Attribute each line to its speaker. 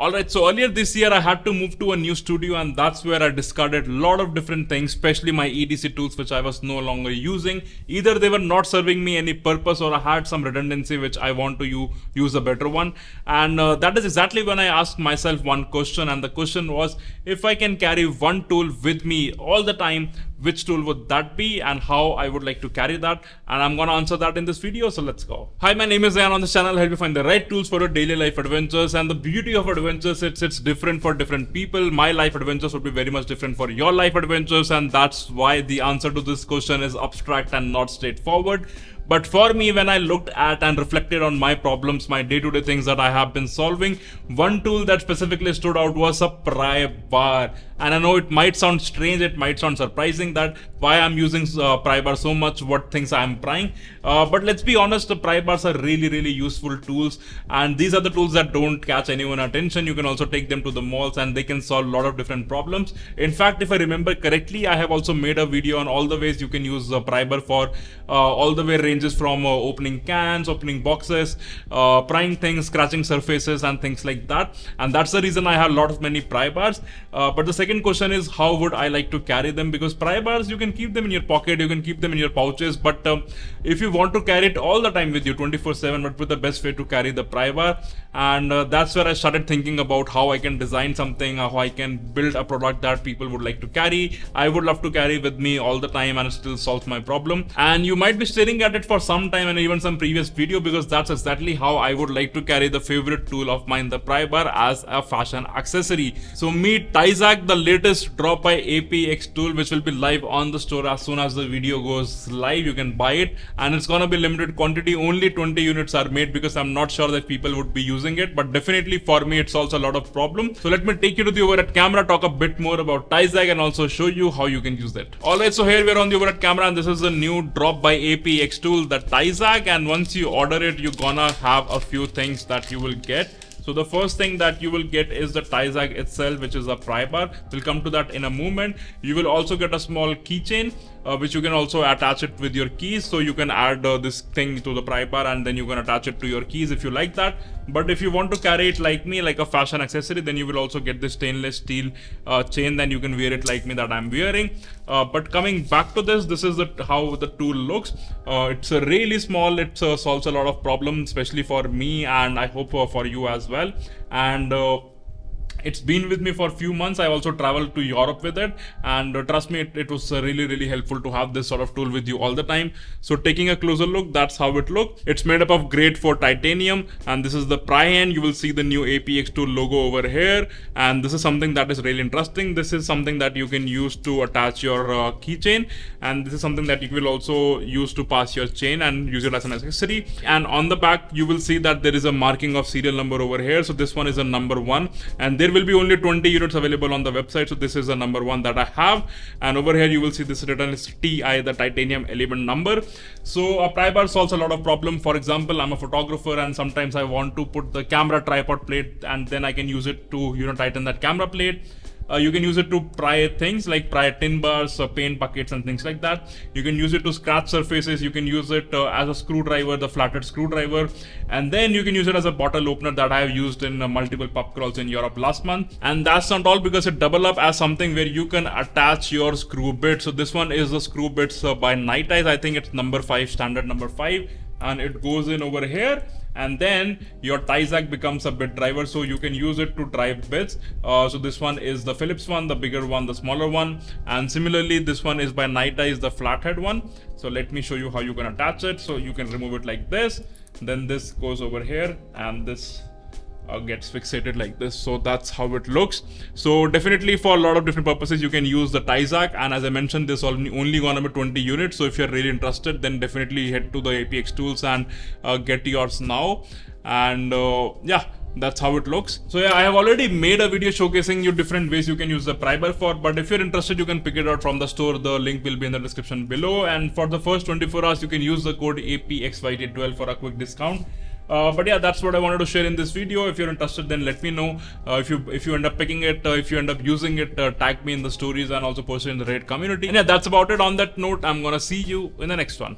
Speaker 1: Alright, so earlier this year I had to move to a new studio, and that's where I discarded a lot of different things, especially my EDC tools which I was no longer using. Either they were not serving me any purpose, or I had some redundancy which I want to use a better one. And that is exactly when I asked myself one question, and the question was, if I can carry one tool with me all the time, which tool would that be and how I would like to carry that? And I'm gonna answer that in this video, so let's go. Hi, my name is Ayan. On this channel, I help you find the right tools for your daily life adventures. And the beauty of adventures, it's different for different people. My life adventures would be very much different for your life adventures, and that's why the answer to this question is abstract and not straightforward. But for me, when I looked at and reflected on my problems, my day-to-day things that I have been solving, one tool that specifically stood out was a Prybar. And I know it might sound strange, it might sound surprising that why I'm using Prybar so much, what things I'm prying. But let's be honest, the Prybars are really useful tools. And these are the tools that don't catch anyone's attention. You can also take them to the malls and they can solve a lot of different problems. In fact, if I remember correctly, I have also made a video on all the ways you can use Prybar for all the way ranges from opening cans, opening boxes, prying things, scratching surfaces and things like that. And that's the reason I have a lot of many Prybars. But the second question is, how would I like to carry them? Because Prybars, you can keep them in your pocket, you can keep them in your pouches, but if you want to carry it all the time with you 24/7, what would be the best way to carry the Prybar? And that's where I started thinking about how I can design something, how I can build a product that people would like to carry. I would love to carry with me all the time and it still solves my problem. And you might be staring at it for some time and even some previous video, because that's exactly how I would like to carry the favorite tool of mine, the Prybar, as a fashion accessory. So meet TIZAG, the latest drop by APX tool, which will be live on the store as soon as the video goes live. You can buy it and it's gonna be limited quantity. Only 20 units are made because I'm not sure that people would be using it, but definitely for me it solves a lot of problems. So let me take you to the overhead camera, talk a bit more about TIZAG and also show you how you can use it. Alright, so here we are on the overhead camera and this is the new drop by APX tool, the TIZAG, and once you order it, you're gonna have a few things that you will get. So the first thing that you will get is the TIZAG itself, which is a Prybar. We'll come to that in a moment. You will also get a small keychain, which you can also attach it with your keys. So you can add this thing to the Prybar and then you can attach it to your keys if you like that. But if you want to carry it like me, like a fashion accessory, then you will also get this stainless steel chain. Then you can wear it like me that I'm wearing. But coming back to this is how the tool looks. It's really small. It solves a lot of problems, especially for me, and I hope for you as well. And it's been with me for a few months. I also traveled to Europe with it, and trust me, it was really helpful to have this sort of tool with you all the time. So taking a closer look, that's how it looks. It's made up of grade 4 titanium, and this is the prying. You will see the new APX tool logo over here, and this is something that is really interesting. This is something that you can use to attach your keychain, and this is something that you will also use to pass your chain and use it as an accessory. And on the back, you will see that there is a marking of serial number over here. So this one is a number 1, and there will be only 20 units available on the website. So this is the number 1 that I have, and over here you will see this written is TI, the titanium element number. So a Prybar solves a lot of problem. For example, I'm a photographer and sometimes I want to put the camera tripod plate, and then I can use it to tighten that camera plate. You can use it to pry things like pry tin bars, paint buckets and things like that. You can use it to scratch surfaces. You can use it as a screwdriver, the flathead screwdriver. And then you can use it as a bottle opener that I have used in multiple pub crawls in Europe last month. And that's not all, because it double up as something where you can attach your screw bits. So this one is the screw bits by Night Eyes. I think it's number 5, standard number 5. And it goes in over here, and then your TIZAG becomes a bit driver, so you can use it to drive bits. So this one is the Phillips one, the bigger one, the smaller one, and similarly this one is by Night Eyes, the flathead one. So let me show you how you can attach it. So you can remove it like this, then this goes over here, and this gets fixated like this. So that's how it looks. So definitely for a lot of different purposes you can use the TIZAG, and as I mentioned, this only gonna be 20 units. So if you're really interested, then definitely head to the APX tools and get yours now. And yeah, that's how it looks. So yeah, I have already made a video showcasing you different ways you can use the Prybar for, but if you're interested, you can pick it out from the store. The link will be in the description below, and for the first 24 hours you can use the code APXYT12 for a quick discount. But yeah, that's what I wanted to share in this video. If you're interested, then let me know. If you end up picking it, if you end up using it, tag me in the stories and also post it in the Reddit community. And yeah, that's about it. On that note, I'm gonna see you in the next one.